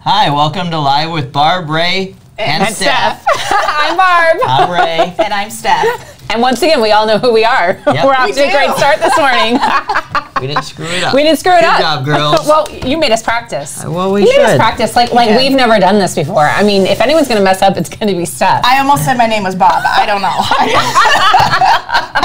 Hi, welcome to Live with Barb, Ray, and Steph. I'm Barb. I'm Ray. And I'm Steph. And once again, we all know who we are. Yep. We're off to a great start this morning. We didn't screw it up. We didn't screw it up. Good job, girls. Well, you made us practice. Well, we You should. made us practice like we've never done this before. I mean, if anyone's going to mess up, it's going to be Steph. I almost said my name was Bob. I don't know.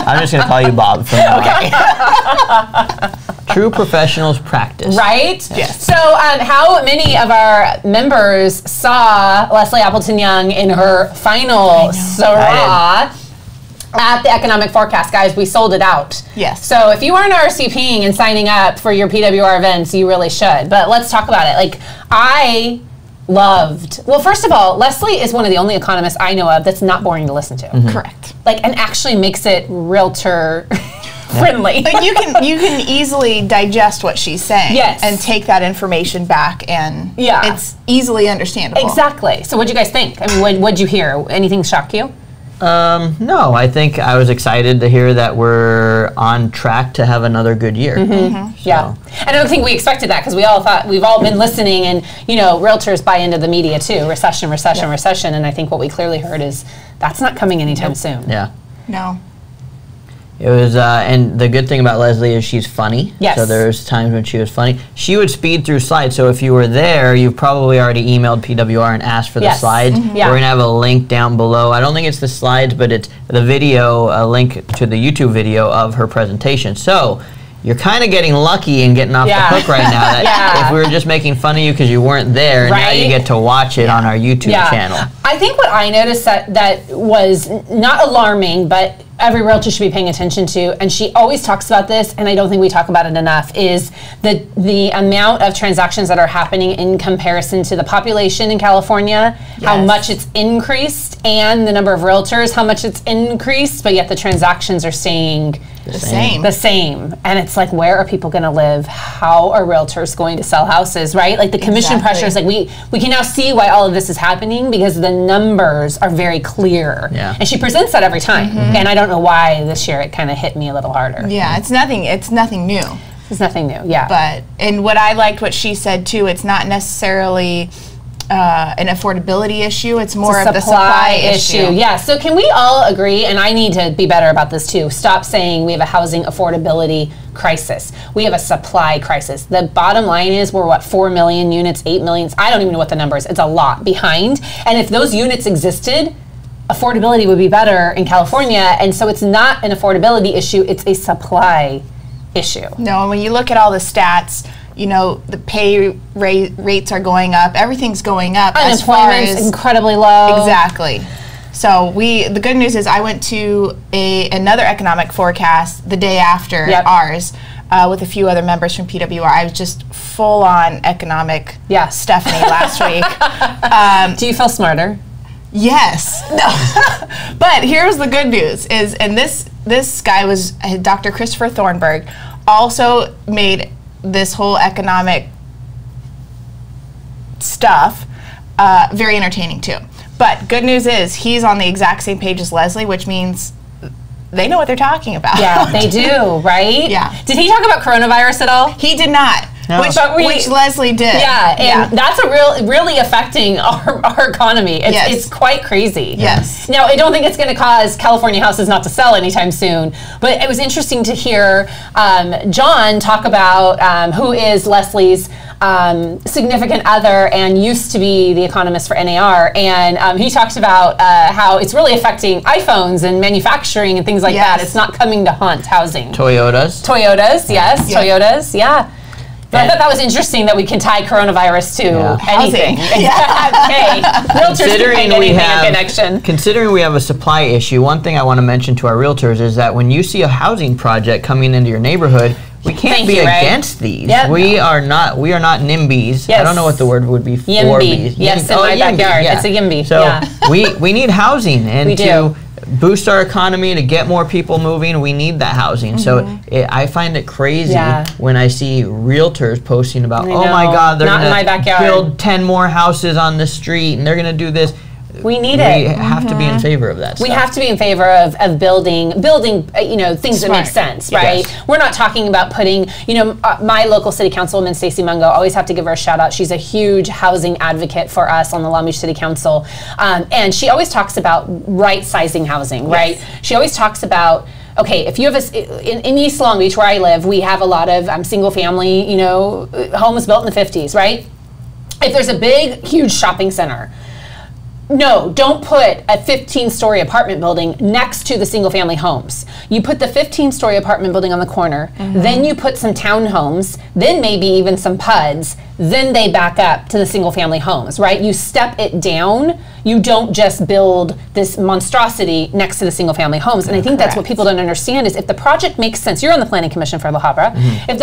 I'm just going to call you Bob from now on. Okay. True professionals practice. Right? Yes. So how many of our members saw Leslie Appleton Young in her final Sarah at the economic forecast? Guys, we sold it out. Yes. So if you aren't RSVPing and signing up for your PWR events, you really should. But let's talk about it. Like, I loved, well, first of all, Leslie is one of the only economists I know of that's not boring to listen to. Mm-hmm. Correct. Like, and actually makes it realtor friendly. But you can easily digest what she's saying. Yes. And take that information back, and it's easily understandable. Exactly. So what'd you guys think? I mean, what'd you hear? Anything shock you? No, I think I was excited to hear that we're on track to have another good year. Mm-hmm. So. Yeah. And I don't think we expected that, because we all thought, we've all been listening, and, you know, realtors buy into the media too. Recession, recession, recession. And I think what we clearly heard is that's not coming anytime soon. Yeah. No. It was, and the good thing about Leslie is she's funny. Yes. So there's times when she was funny. She would speed through slides, so if you were there, you've probably already emailed PWR and asked for the slides. Mm-hmm. Yeah. We're going to have a link down below. I don't think it's the slides, but it's the video, a link to the YouTube video of her presentation. So you're kind of getting lucky and getting off the hook right now. That if we were just making fun of you because you weren't there, now you get to watch it on our YouTube channel. I think what I noticed that was not alarming, but every realtor should be paying attention to, and she always talks about this, and I don't think we talk about it enough, is the amount of transactions that are happening in comparison to the population in California, how much it's increased, and the number of realtors, how much it's increased, but yet the transactions are staying the same. And it's like, where are people going to live? How are realtors going to sell houses, right? Like the commission pressures, like we can now see why all of this is happening, because the numbers are very clear. Yeah. And she presents that every time. Mm-hmm. And I don't know why this year it kind of hit me a little harder. Yeah, it's nothing new. It's nothing new, yeah. But, and what I liked what she said too, it's not necessarily an affordability issue, it's more of the supply issue. Yeah, so can we all agree, and I need to be better about this too, stop saying we have a housing affordability crisis. We have a supply crisis. The bottom line is we're, what, 4 million units, 8 million, I don't even know what the number is, it's a lot behind. And if those units existed, affordability would be better in California, and so it's not an affordability issue, it's a supply issue. No, and when you look at all the stats, you know, the pay rates are going up, everything's going up. Unemployment's incredibly low. Exactly. So the good news is I went to another economic forecast the day after ours with a few other members from PWR. I was just full on economic Stephanie last week. Do you feel smarter? Yes. No. But here's the good news is, and this guy was Dr. Christopher Thornburg, also made this whole economic stuff very entertaining too. But good news is he's on the exact same page as Leslie, which means they know what they're talking about. Yeah, they do, right? Yeah. Did he talk about coronavirus at all? He did not. No. Which Leslie did. Yeah, and that's really affecting our economy. It's quite crazy. Yes. Now, I don't think it's going to cause California houses not to sell anytime soon, but it was interesting to hear John talk about who is Leslie's significant other and used to be the economist for NAR, and he talked about how it's really affecting iPhones and manufacturing and things like that. It's not coming to haunt housing. Toyotas, yes. Toyotas, yeah. But I thought that was interesting that we can tie coronavirus to anything. Hey, realtors can make anything a connection. Considering we have a supply issue, one thing I want to mention to our realtors is that when you see a housing project coming into your neighborhood, we can't be against these. Yep. We are not NIMBYs. Yes. I don't know what the word would be for. YIMBY. Yes, in my backyard. Yeah. It's a YIMBY. So we need housing, and to boost our economy, to get more people moving, we need that housing. So I find it crazy when I see realtors posting about, oh my God, they're going to build 10 more houses on the street, and they're going to do this. We need we it. have to be in favor of that We stuff. have to be in favor of building things that make sense, right? Yes. We're not talking about putting, my local city councilwoman, Stacey Mungo, always have to give her a shout out. She's a huge housing advocate for us on the Long Beach City Council. And she always talks about right-sizing housing, right? She always talks about, okay, if you have in East Long Beach where I live, we have a lot of single family, homes built in the 50s, right? If there's a big, huge shopping center, no, don't put a 15-story apartment building next to the single-family homes. You put the 15-story apartment building on the corner, then you put some townhomes, then maybe even some PUDs, then they back up to the single-family homes, right? You step it down. You don't just build this monstrosity next to the single-family homes. And I think that's what people don't understand is if the project makes sense, you're on the Planning Commission for La Habra, if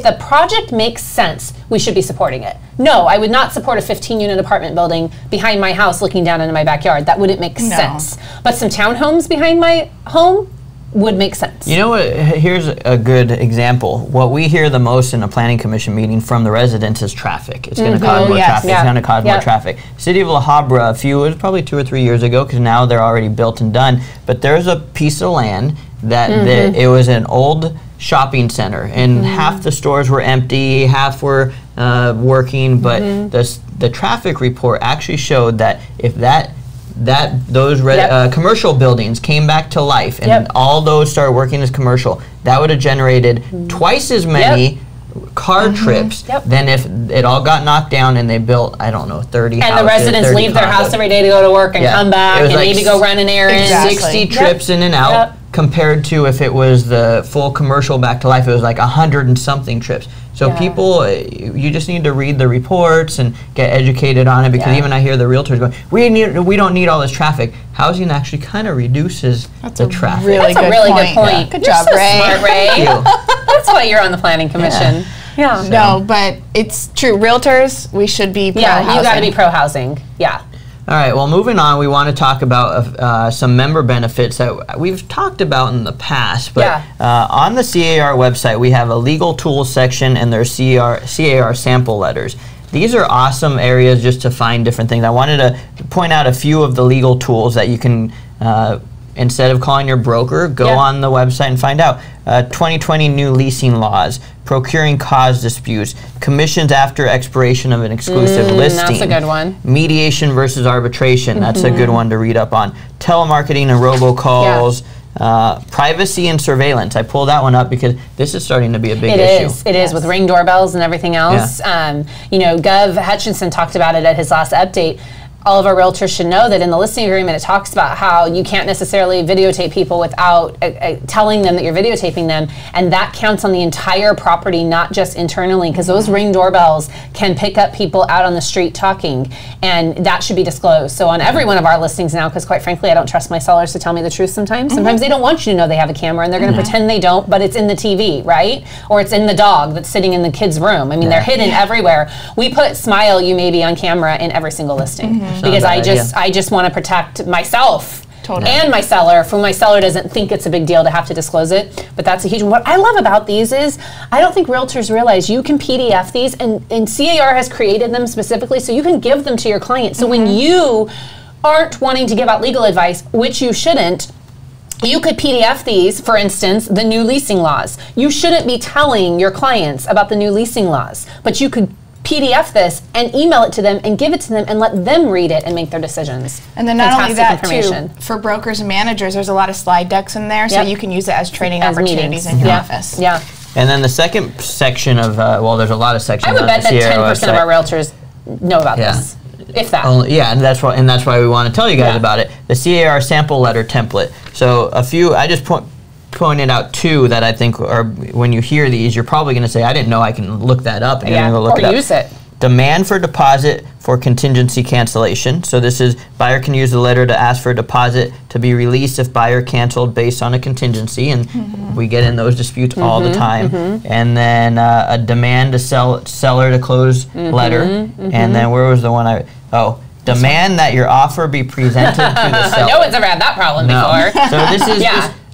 the project makes sense, we should be supporting it. No, I would not support a 15-unit apartment building behind my house looking down into my backyard. That wouldn't make sense. But some townhomes behind my home would make sense. You know what? Here's a good example. What we hear the most in a planning commission meeting from the residents is traffic. It's going to cause more traffic. It's going to cause more traffic. City of La Habra, it was probably 2 or 3 years ago, because now they're already built and done. But there's a piece of land that it was an old shopping center, and half the stores were empty, half were working. But the traffic report actually showed that if those commercial buildings came back to life and all those started working as commercial, that would have generated twice as many car trips than if it all got knocked down and they built, I don't know, 30 houses. And the residents leave their house every day to go to work and come back and maybe go run an errand. 60 trips in and out compared to if it was the full commercial back to life, it was like 100 and something trips. So people, you just need to read the reports and get educated on it, because even I hear the realtors going, we don't need all this traffic. Housing actually kind of reduces the traffic. That's a really good point. Yeah. Good job, Ray. Smart, Ray. Thank you. That's why you're on the Planning Commission. No, but it's true. Realtors, we should be pro-housing. You got to be pro-housing. Yeah. All right, well, moving on, we want to talk about some member benefits that we've talked about in the past. But on the CAR website, we have a legal tools section, and there's CAR sample letters. These are awesome areas just to find different things. I wanted to point out a few of the legal tools that you can, instead of calling your broker, go on the website and find out. 2020 new leasing laws, procuring cause disputes, commissions after expiration of an exclusive listing. That's a good one. Mediation versus arbitration. That's a good one to read up on. Telemarketing and robocalls. Privacy and surveillance. I pulled that one up because this is starting to be a big issue. It is with Ring doorbells and everything else. Gov Hutchinson talked about it at his last update. All of our realtors should know that in the listing agreement it talks about how you can't necessarily videotape people without telling them that you're videotaping them, and that counts on the entire property, not just internally, because those Ring doorbells can pick up people out on the street talking, and that should be disclosed. So on every one of our listings now, because quite frankly I don't trust my sellers to tell me the truth sometimes. Sometimes they don't want you to know they have a camera, and they're going to pretend they don't, but it's in the TV, right? Or it's in the dog that's sitting in the kid's room. I mean, they're hidden everywhere. We put Smile You Maybe on camera in every single listing. Because I just want to protect myself and my seller. For my seller doesn't think it's a big deal to have to disclose it, but that's a huge one. What I love about these is I don't think realtors realize you can PDF these, and CAR has created them specifically so you can give them to your client. So when you aren't wanting to give out legal advice, which you shouldn't, you could PDF these, for instance, the new leasing laws. You shouldn't be telling your clients about the new leasing laws, but you could PDF this and email it to them and give it to them and let them read it and make their decisions. And then not only that, too, for brokers and managers, there's a lot of slide decks in there, so you can use it as training opportunities in your office. Yeah. And then the second section of, there's a lot of sections. I would bet that 10% of our realtors know about this. If that. And that's why we want to tell you guys about it. The CAR sample letter template. So I just pointed out two that I think are, when you hear these, you're probably going to say, I didn't know I can look that up. And you're going to look it up. Or use it. Demand for deposit for contingency cancellation. So this is, buyer can use the letter to ask for a deposit to be released if buyer canceled based on a contingency. And we get in those disputes all the time. And then a demand to seller to close letter. And then where was the one demand that your offer be presented to the seller. No one's ever had that problem before. So this is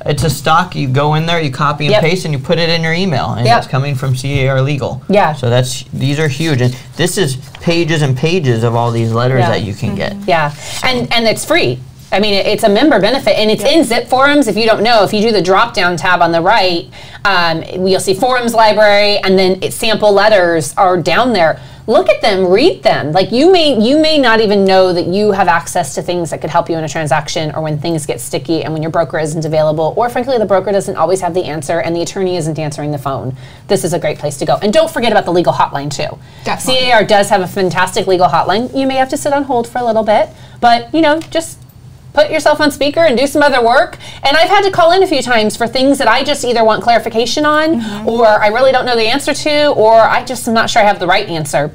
it's a stock. You go in there, you copy and paste, and you put it in your email, and it's coming from CAR Legal. Yeah. So these are huge, and this is pages and pages of all these letters that you can get. Yeah, so. and it's free. I mean, it's a member benefit, and it's in Zip Forums. If you don't know, if you do the drop-down tab on the right, you'll see Forums Library, and then sample letters are down there. Look at them, read them. Like you may not even know that you have access to things that could help you in a transaction, or when things get sticky and when your broker isn't available, or frankly the broker doesn't always have the answer and the attorney isn't answering the phone. This is a great place to go. And don't forget about the legal hotline too. Definitely. CAR does have a fantastic legal hotline. You may have to sit on hold for a little bit, but just put yourself on speaker and do some other work. And I've had to call in a few times for things that I just either want clarification on, or I really don't know the answer to, or I just am not sure I have the right answer.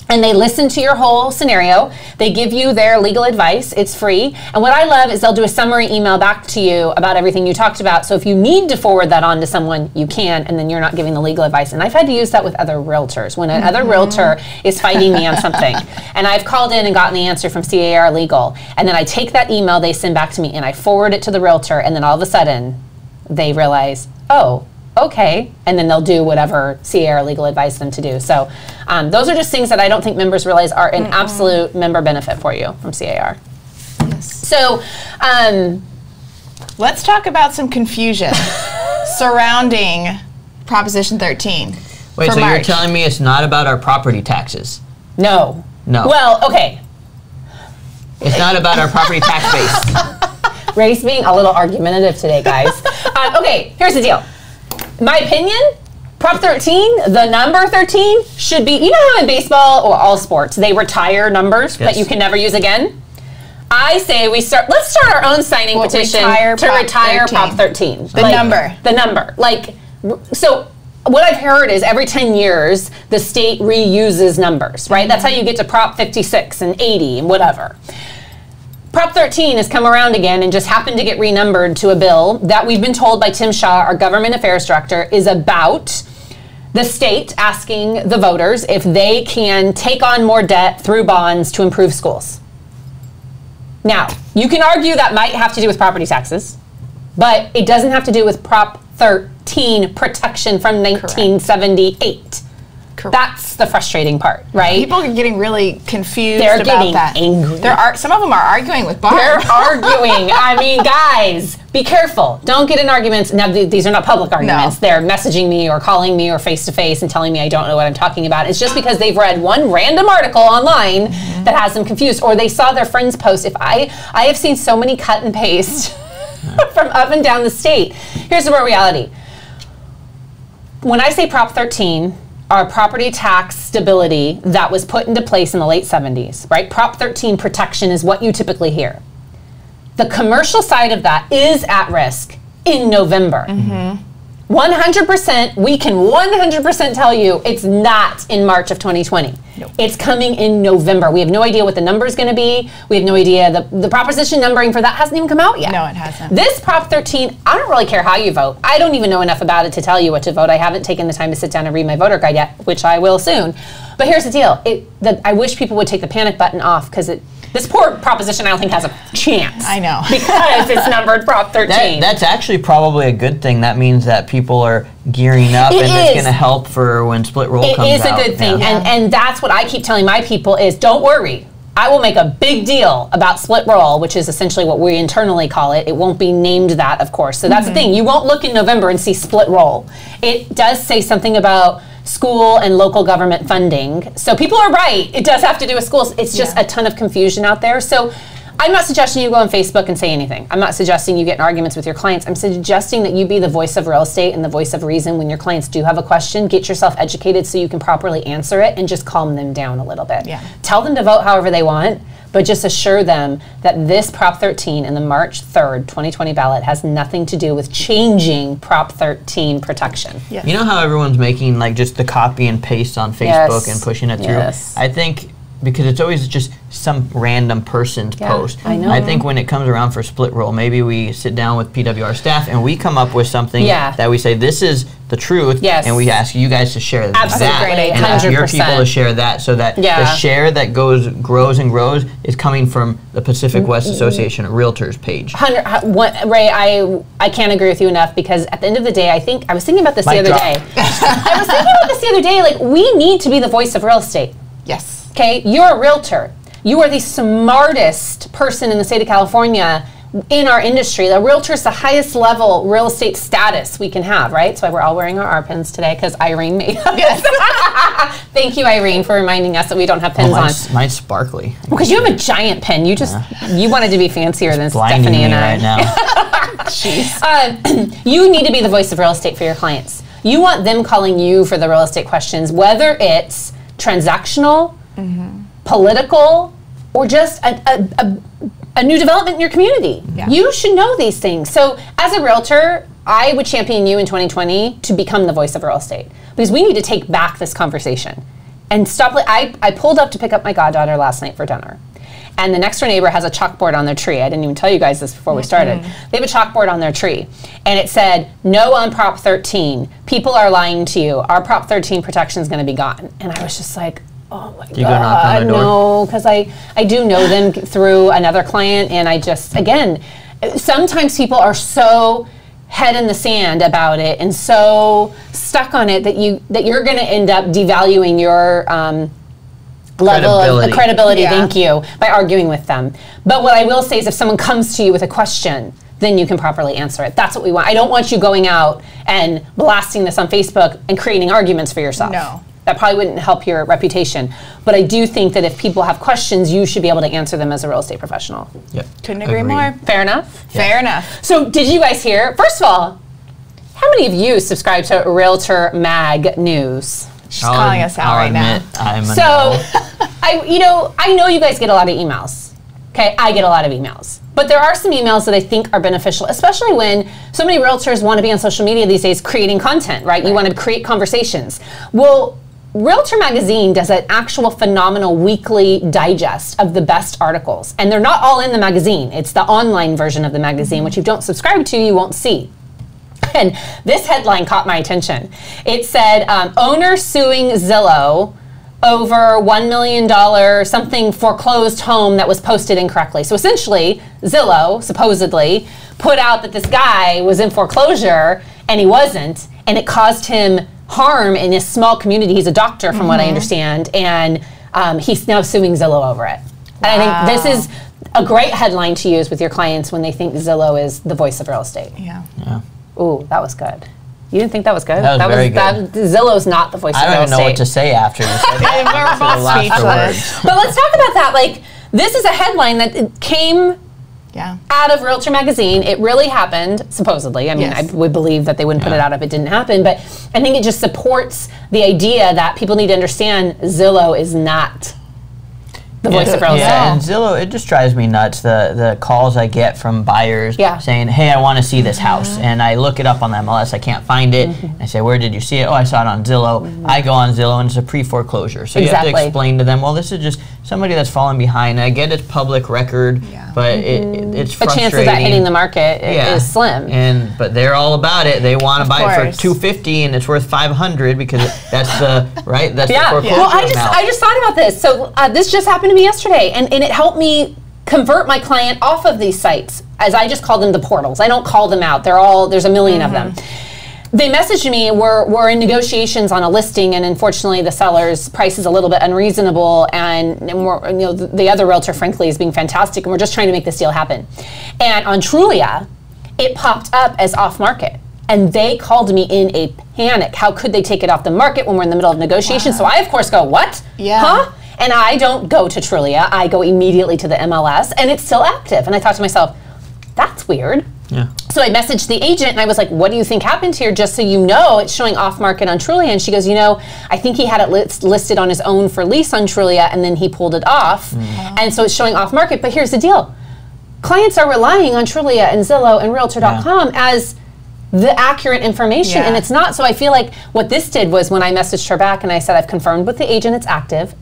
And they listen to your whole scenario. They give you their legal advice. It's free. And what I love is they'll do a summary email back to you about everything you talked about. So if you need to forward that on to someone, you can, and then you're not giving the legal advice. And I've had to use that with other realtors. When another realtor is fighting me on something, and I've called in and gotten the answer from CAR Legal, and then I take that email they send back to me and I forward it to the realtor, and then all of a sudden they realize, oh, okay, and then they'll do whatever CAR Legal advised them to do. So those are just things that I don't think members realize are an absolute member benefit for you from CAR. Yes. So let's talk about some confusion surrounding Proposition 13. Wait, so you're telling me it's not about our property taxes? No. No. Well, okay. It's not about our property tax base. Ray's being a little argumentative today, guys. Okay, here's the deal. My opinion, Prop 13, the number 13, should be, you know how in baseball or all sports, they retire numbers that you can never use again? I say let's start our own signing petition to retire Prop 13. The number. The number. So what I've heard is every 10 years, the state reuses numbers, right? That's how you get to Prop 56 and 80 and whatever. Prop 13 has come around again and just happened to get renumbered to a bill that we've been told by Tim Shaw, our government affairs director, is about the state asking the voters if they can take on more debt through bonds to improve schools. Now, you can argue that might have to do with property taxes, but it doesn't have to do with Prop 13 protection from 1978. Correct. That's the frustrating part, right? People are getting really confused about that. They're getting angry. Some of them are arguing with Barb. They're arguing. I mean, guys, be careful. Don't get in arguments. Now, these are not public arguments. No. They're messaging me or calling me or face-to-face and telling me I don't know what I'm talking about. It's just because they've read one random article online that has them confused, or they saw their friends post. If I have seen so many cut and paste from up and down the state. Here's the real reality. When I say Prop 13, our property tax stability that was put into place in the late 70s, right? Prop 13 protection is what you typically hear. The commercial side of that is at risk in November. 100%, we can 100% tell you it's not in March of 2020. Nope. It's coming in November. We have no idea what the number is going to be. We have no idea. The proposition numbering for that hasn't even come out yet. No, it hasn't. This Prop 13, I don't really care how you vote. I don't even know enough about it to tell you what to vote. I haven't taken the time to sit down and read my voter guide yet, which I will soon. But here's the deal. I wish people would take the panic button off, because this poor proposition I don't think has a chance. I know. Because it's numbered Prop 13. That's actually probably a good thing. That means that people are gearing up, and it's going to help for when split roll comes out. It is a good thing. Yeah. And that's what I keep telling my people is, don't worry. I will make a big deal about split roll, which is essentially what we internally call it. It won't be named that, of course. So that's the thing. You won't look in November and see split roll. It does say something about school and local government funding. So people are right. It does have to do with schools. It's just a ton of confusion out there. So I'm not suggesting you go on Facebook and say anything. I'm not suggesting you get in arguments with your clients. I'm suggesting that you be the voice of real estate and the voice of reason when your clients do have a question. Get yourself educated so you can properly answer it, and just calm them down a little bit. Yeah. Tell them to vote however they want, but just assure them that this Prop 13 and the March 3rd, 2020 ballot has nothing to do with changing Prop 13 protection. Yes. You know how everyone's making just the copy and paste on Facebook and pushing it through? Yes. I think because it's always just some random person's post. I know. I think when it comes around for split roll, maybe we sit down with PWR staff and we come up with something that we say, this is the truth, and we ask you guys to share that, and ask your people to share that, so that the share that grows and grows is coming from the Pacific West Association of Realtors page. Ray, I can't agree with you enough, because at the end of the day, I was thinking about this the other day. I was thinking about this the other day, like, we need to be the voice of real estate. Yes. Okay, you're a realtor. You are the smartest person in the state of California in our industry. The realtor is the highest level real estate status we can have, right? That's why we're all wearing our pins today, because Irene made us. Yes. Thank you, Irene, for reminding us that we don't have pins on. Mine's sparkly. Because you have a giant pin. You just, you wanted to be fancier than Stephanie and I. Right now. Jeez. You need to be the voice of real estate for your clients. You want them calling you for the real estate questions, whether it's transactional, political, or just a new development in your community. Yeah. You should know these things. So as a realtor, I would champion you in 2020 to become the voice of real estate, because we need to take back this conversation and stop. I pulled up to pick up my goddaughter last night for dinner, and the next door neighbor has a chalkboard on their tree. I didn't even tell you guys this before we started. They have a chalkboard on their tree, and it said, "No on Prop 13. People are lying to you. Our Prop 13 protection is going to be gone." And I was just like, oh my God, you go knock on their door? No, because I do know them through another client, and I just, again, sometimes people are so head in the sand about it and so stuck on it that you're going to end up devaluing your level of credibility, thank you, by arguing with them. But what I will say is, if someone comes to you with a question, then you can properly answer it. That's what we want. I don't want you going out and blasting this on Facebook and creating arguments for yourself. No. That probably wouldn't help your reputation. But I do think that if people have questions, you should be able to answer them as a real estate professional. Yep. Couldn't agree more. Fair enough? Yeah. Fair enough. So did you guys hear? First of all, how many of you subscribe to Realtor Mag News? She's calling us out right now. I know you guys get a lot of emails. Okay, I get a lot of emails. But there are some emails that I think are beneficial, especially when so many realtors want to be on social media these days creating content, right? You want to create conversations. Well, Realtor Magazine does an actual phenomenal weekly digest of the best articles. And they're not all in the magazine. It's the online version of the magazine, which if you don't subscribe to, you won't see. And this headline caught my attention. It said, owner suing Zillow over $1 million something foreclosed home that was posted incorrectly. So essentially, Zillow supposedly put out that this guy was in foreclosure and he wasn't, and it caused him harm in his small community. He's a doctor, from what I understand, and he's now suing Zillow over it. Wow. And I think this is a great headline to use with your clients when they think Zillow is the voice of real estate. Yeah. Ooh, that was good. You didn't think that was good? That was very good. Zillow's not the voice of real estate. I don't even know what to say after you said that. We're both speechless. But let's talk about that. Like, this is a headline that came out of Realtor Magazine. It really happened, supposedly. I mean, I would believe that they wouldn't put it out if it didn't happen. But I think it just supports the idea that people need to understand Zillow is not the voice of real estate. Yeah, and Zillow, it just drives me nuts, the calls I get from buyers saying, hey, I want to see this house. And I look it up on the MLS, I can't find it. I say, where did you see it? Oh, I saw it on Zillow. I go on Zillow and it's a pre-foreclosure. So you have to explain to them, well, this is just somebody that's fallen behind. I get it's public record, but it's frustrating. The chances of that hitting the market is slim. But they're all about it. They want to buy it for $250 and it's worth $500 because that's the that's the foreclosure Well, I just thought about this. So this just happened to me yesterday, and it helped me convert my client off of these sites, as I just call them the portals. I don't call them out. There's a million of them. They messaged me, we're in negotiations on a listing, and unfortunately the seller's price is a little bit unreasonable, and we're, the other realtor, frankly, is being fantastic, and we're just trying to make this deal happen. And on Trulia, it popped up as off market. And they called me in a panic. How could they take it off the market when we're in the middle of negotiations? So I, of course, go, what? Huh? And I don't go to Trulia. I go immediately to the MLS, and it's still active. And I thought to myself, that's weird. So I messaged the agent, and I was like, what do you think happened here? Just so you know, it's showing off market on Trulia. And she goes, I think he had it listed on his own for lease on Trulia, and then he pulled it off. And so it's showing off market. But here's the deal. Clients are relying on Trulia and Zillow and Realtor.com as the accurate information, and it's not. So I feel like what this did was when I messaged her back and I said, I've confirmed with the agent it's active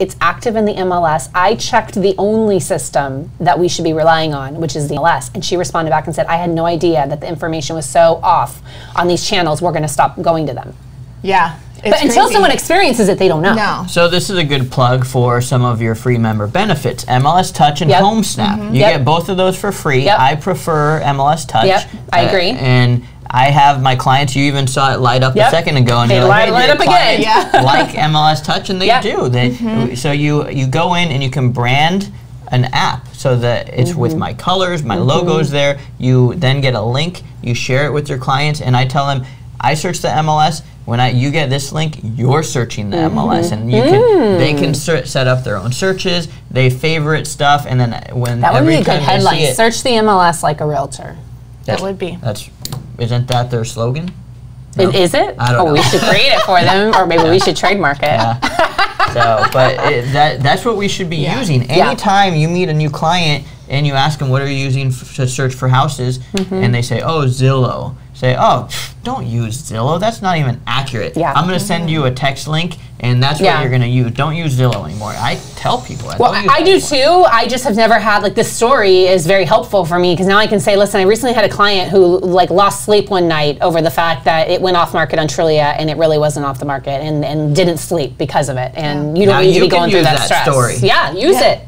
in the MLS. I checked the only system that we should be relying on, which is the MLS, and she responded back and said, I had no idea that the information was so off on these channels, we're going to stop going to them. Yeah. But until someone experiences it, they don't know. No. So this is a good plug for some of your free member benefits. MLS Touch and Home Snap. You get both of those for free. I prefer MLS Touch. I agree. And I have my clients, you even saw it light up a second ago. And they light up again. Like MLS Touch, and they do. So you go in and you can brand an app so that it's with my colors, my logos there. You then get a link, you share it with your clients, and I tell them, I search the MLS. When you get this link, you're searching the MLS, and they can set up their own searches. They favorite stuff, and then that would be a good headline. Search the MLS like a realtor. That would be. Isn't that their slogan? No? Is it? I don't know. We should create it for them, or maybe we should trademark it. So, but that's what we should be using. Anytime you meet a new client and you ask them, what are you using to search for houses, and they say, oh, Zillow. Say, oh, don't use Zillow. That's not even accurate. I'm going to send you a text link, and that's what you're going to use. Don't use Zillow anymore. I tell people that. Well, I do too. I just have never had, like, this story is very helpful for me because now I can say, listen, I recently had a client who, like, lost sleep one night over the fact that it went off market on Trulia and it really wasn't off the market and didn't sleep because of it. And you don't need to be going through that stress. Story. Yeah, use it.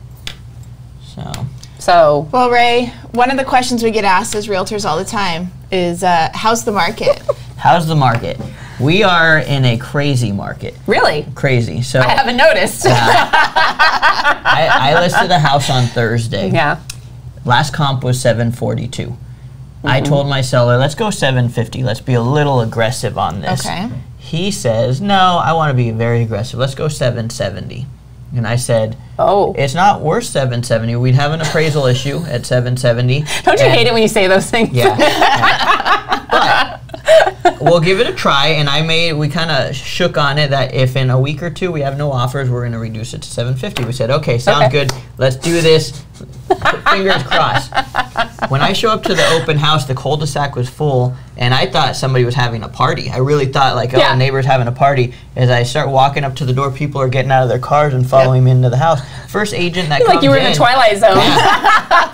So. Well, Ray, one of the questions we get asked as realtors all the time is, how's the market? How's the market? We are in a crazy market. Really? Crazy. So I haven't noticed. I listed a house on Thursday. Yeah. Last comp was 742. I told my seller, let's go 750. Let's be a little aggressive on this. Okay. He says, no, I want to be very aggressive. Let's go 770. And I said, it's not worth 770. We'd have an appraisal issue at 770. Don't you hate it when you say those things? Yeah. But we'll give it a try. And we kind of shook on it that if in a week or two we have no offers, we're going to reduce it to 750. We said, okay, sounds good. Let's do this. Fingers crossed. When I show up to the open house, the cul-de-sac was full, and I thought somebody was having a party. I really thought, like, oh, neighbor's having a party. As I start walking up to the door, people are getting out of their cars and following me into the house. First agent that comes in. Like you were in the Twilight Zone.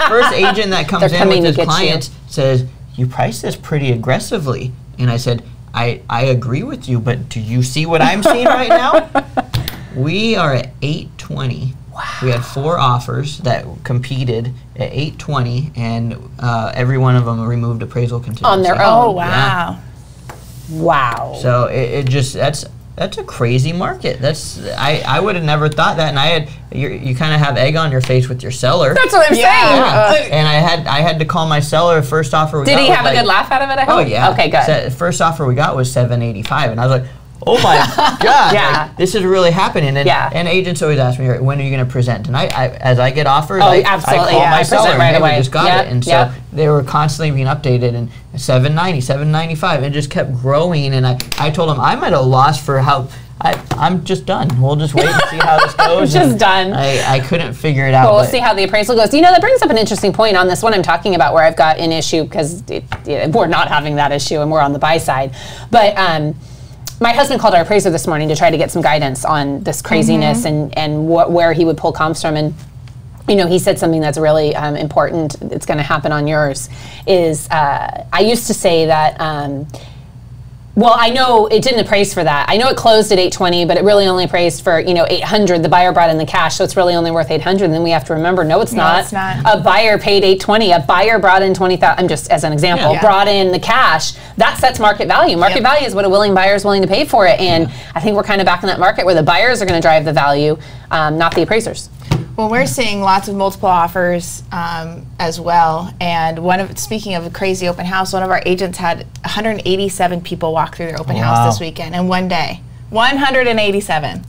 First agent that comes in with his clients says, you priced this pretty aggressively. And I said, I agree with you, but do you see what I'm seeing right now? We are at 820. Wow. We had 4 offers that competed at 820, and every one of them removed appraisal contingency. On their own. Oh, wow. Yeah. Wow. So it just, that's a crazy market. I would have never thought that, and you kind of have egg on your face with your seller. That's what I'm saying. Yeah. And I had to call my seller. First offer we got. Did he have a good laugh out of it? I hope? Oh yeah. Okay, good. First offer we got was 785, and I was like, oh my God, like, this is really happening. And agents always ask me, when are you going to present? And I as I get offers, I call my seller right away. We just got it. And so they were constantly being updated, and 790, 795, and it just kept growing. And I told them I'm at a loss for how, I'm just done. We'll just wait and see how this goes. I'm just done. I couldn't figure it out. Well, we'll see how the appraisal goes. You know, that brings up an interesting point on this one I'm talking about where I've got an issue because we're not having that issue and we're on the buy side. But my husband called our appraiser this morning to try to get some guidance on this craziness and where he would pull comps from. And you know, he said something that's really important. It's going to happen on yours. Is I used to say that. Well, I know it didn't appraise for that. I know it closed at 820, but it really only appraised for 800. The buyer brought in the cash, so it's really only worth 800. And then we have to remember, no, it's not. It's not. A buyer paid 820. A buyer brought in 20,000. I'm just as an example, brought in the cash. That sets market value. Market value is what a willing buyer is willing to pay for it. And I think we're kind of back in that market where the buyers are going to drive the value, not the appraisers. Well, we're seeing lots of multiple offers as well. And speaking of a crazy open house, one of our agents had 187 people walk through their open house this weekend in one day. 187.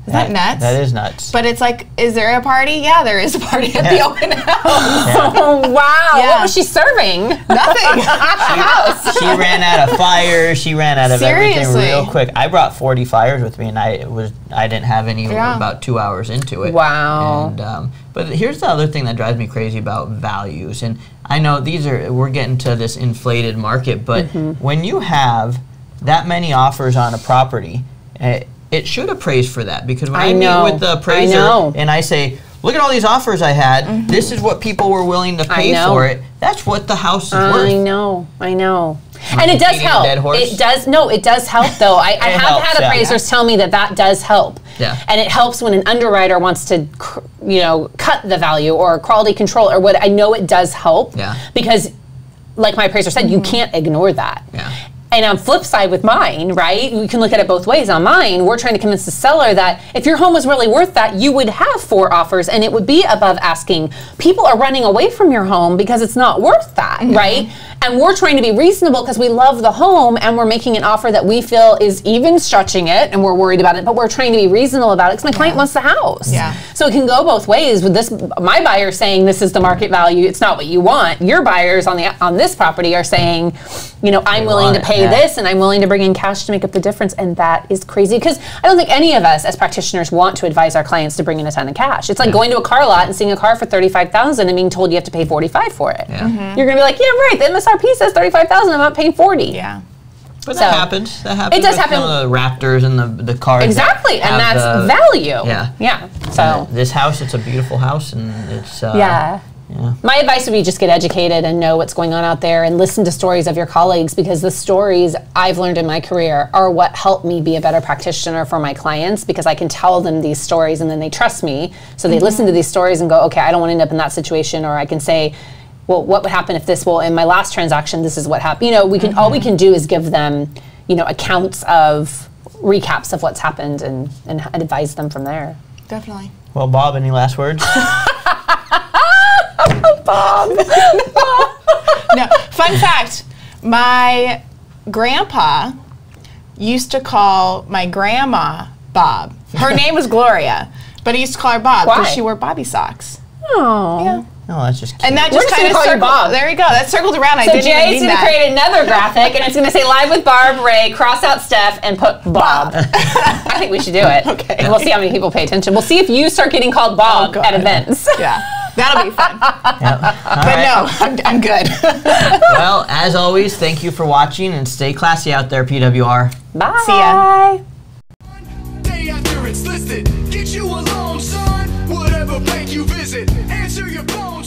Is that nuts? That is nuts. But it's like, is there a party? Yeah, there is a party at the open house. Oh, wow. What was she serving? Nothing. She ran out of fires. She ran out of everything real quick. I brought 40 fires with me, and I didn't have any about 2 hours into it. Wow. And But here's the other thing that drives me crazy about values. And I know we're getting to this inflated market, but when you have that many offers on a property, it should appraise for that. Because when I meet with the appraiser and I say, look at all these offers I had, this is what people were willing to pay for it, that's what the house is worth. I know. And it does help. It does help though. I have had appraisers tell me that does help. Yeah. And it helps when an underwriter wants to, cut the value or quality control or what. I know it does help. Yeah. Because, like my appraiser said, you can't ignore that. Yeah. And on flip side with mine, right, you can look at it both ways. On mine, we're trying to convince the seller that if your home was really worth that, you would have 4 offers and it would be above asking. People are running away from your home because it's not worth that, right? And we're trying to be reasonable because we love the home and we're making an offer that we feel is even stretching it and we're worried about it, but we're trying to be reasonable about it because my client wants the house. Yeah. So it can go both ways. With this, my buyer saying this is the market value, it's not what you want. Your buyers on this property are saying, I'm willing to pay this and I'm willing to bring in cash to make up the difference, and that is crazy because I don't think any of us as practitioners want to advise our clients to bring in a ton of cash. It's like going to a car lot and seeing a car for $35,000 and being told you have to pay $45,000 for it. Yeah. You're gonna be like, yeah, right. The MSRP says $35,000. I'm not paying $40,000. Yeah. But that happens. That happens. It does with happen. Some of the Raptors and the cars. Exactly, and that's value. Yeah. Yeah. So this house, it's a beautiful house, and it's yeah. My advice would be just get educated and know what's going on out there and listen to stories of your colleagues, because the stories I've learned in my career are what help me be a better practitioner for my clients, because I can tell them these stories and then they trust me. So they listen to these stories and go, okay, I don't want to end up in that situation. Or I can say, well, what would happen if this, in my last transaction, this is what happened. We can, all we can do is give them, accounts of recaps of what's happened and advise them from there. Definitely. Well, Bob, any last words? Bob. No, fun fact, my grandpa used to call my grandma Bob. Her name was Gloria, but he used to call her Bob because she wore bobby socks. Oh. Yeah. Oh, that's just cute. And that just kind of circled. Bob. There you go. That circled around. So Jay's going to create another graphic, and it's going to say "Live with Barb, Ray." Cross out Steph and put Bob. I think we should do it. Okay. And we'll see how many people pay attention. We'll see if you start getting called Bob at events. Yeah. That'll be fun. No, I'm good. Well, as always, thank you for watching, and stay classy out there, PWR. Bye. See ya. Day after it's listed, get you a loan, son. Whatever bank you visit, answer your phone.